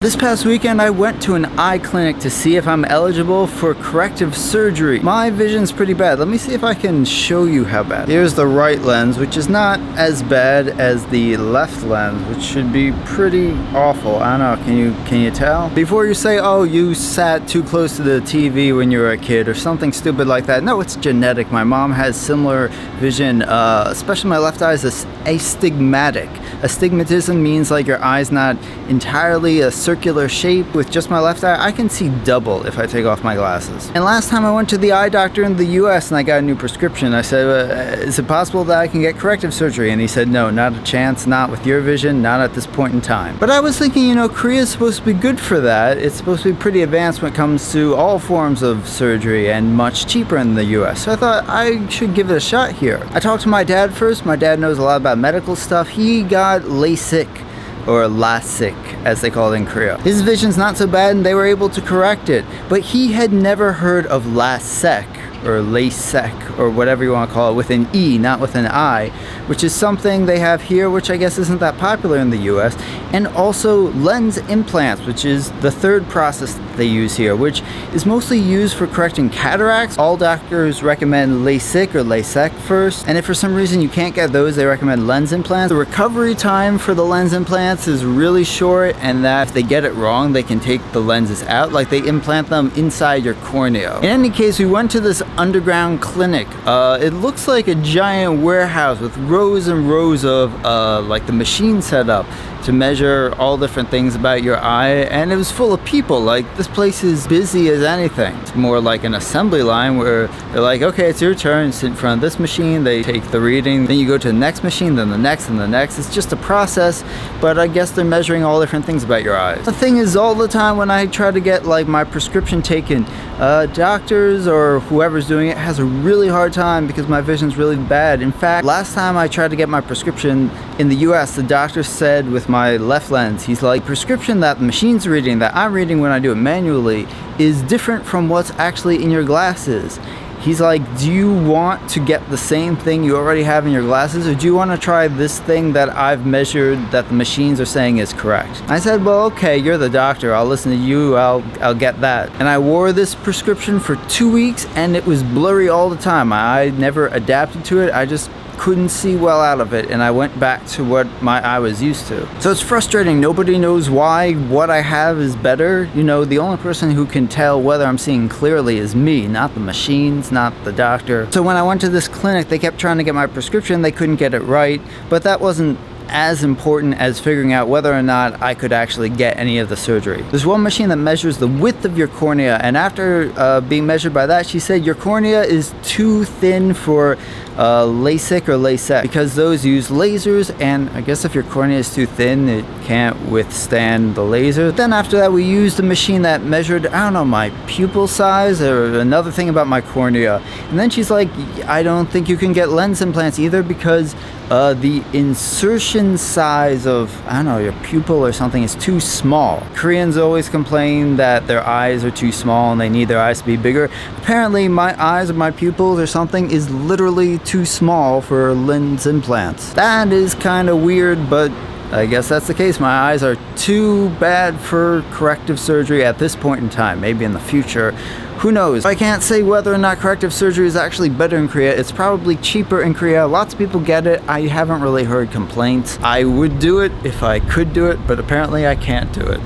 This past weekend I went to an eye clinic to see if I'm eligible for corrective surgery. My vision's pretty bad. Let me see if I can show you how bad. Here's the right lens, which is not as bad as the left lens, which should be pretty awful. I don't know, can you tell? Before you say, oh, you sat too close to the TV when you were a kid or something stupid like that. No, it's genetic. My mom has similar vision, especially my left eye is astigmatic. Astigmatism means like your eye's not entirely a circular shape. With just my left eye, I can see double if I take off my glasses. And last time I went to the eye doctor in the US and I got a new prescription, I said, is it possible that I can get corrective surgery? And he said, no, not a chance, not with your vision, not at this point in time. But I was thinking, you know, Korea is supposed to be good for that. It's supposed to be pretty advanced when it comes to all forms of surgery and much cheaper in the US. So I thought I should give it a shot here. I talked to my dad first. My dad knows a lot about medical stuff. He got LASIK, or LASIK as they call it in Korea. His vision's not so bad and they were able to correct it, but he had never heard of LASIK or LASIK or whatever you want to call it, with an E, not with an I, which is something they have here, which I guess isn't that popular in the US, and also lens implants, which is the third process that they use here, which is mostly used for correcting cataracts. All doctors recommend LASIK or LASIK first, and if for some reason you can't get those, they recommend lens implants. The recovery time for the lens implants is really short, and that if they get it wrong, they can take the lenses out, like they implant them inside your cornea. In any case, we went to this underground clinic. It looks like a giant warehouse with rows and rows of like the machine set up to measure all different things about your eye, and it was full of people. Like, this place is busy as anything. It's more like an assembly line where they're like, okay, it's your turn, sit in front of this machine, they take the reading, then you go to the next machine, then the next and the next. It's just a process, but I guess they're measuring all different things about your eyes. The thing is, all the time when I try to get like my prescription taken, doctors or whoever's doing it has a really hard time because my vision's really bad. In fact, last time I tried to get my prescription in the US, the doctor said with my left lens, he's like, prescription that the machine's reading, that I'm reading when I do it manually, is different from what's actually in your glasses. He's like, do you want to get the same thing you already have in your glasses, or do you want to try this thing that I've measured that the machines are saying is correct? I said, well, okay, you're the doctor, I'll listen to you, I'll get that. And I wore this prescription for 2 weeks and it was blurry all the time. I never adapted to it. I just couldn't see well out of it, and I went back to what my eye was used to. So it's frustrating. Nobody knows why what I have is better. You know, the only person who can tell whether I'm seeing clearly is me, not the machines, not the doctor. So when I went to this clinic, they kept trying to get my prescription. They couldn't get it right, but that wasn't as important as figuring out whether or not I could actually get any of the surgery. There's one machine that measures the width of your cornea, and after being measured by that, she said your cornea is too thin for LASIK or LASIK, because those use lasers, and I guess if your cornea is too thin, it can't withstand the laser. Then after that, we used a machine that measured, I don't know, my pupil size or another thing about my cornea. And then she's like, I don't think you can get lens implants either because the insertion size of, I don't know, your pupil or something is too small. Koreans always complain that their eyes are too small and they need their eyes to be bigger. Apparently my eyes or my pupils or something is literally too small for lens implants. That is kind of weird, but I guess that's the case. My eyes are too bad for corrective surgery at this point in time. Maybe in the future, who knows? I can't say whether or not corrective surgery is actually better in Korea. It's probably cheaper in Korea. Lots of people get it. I haven't really heard complaints. I would do it if I could do it, but apparently I can't do it.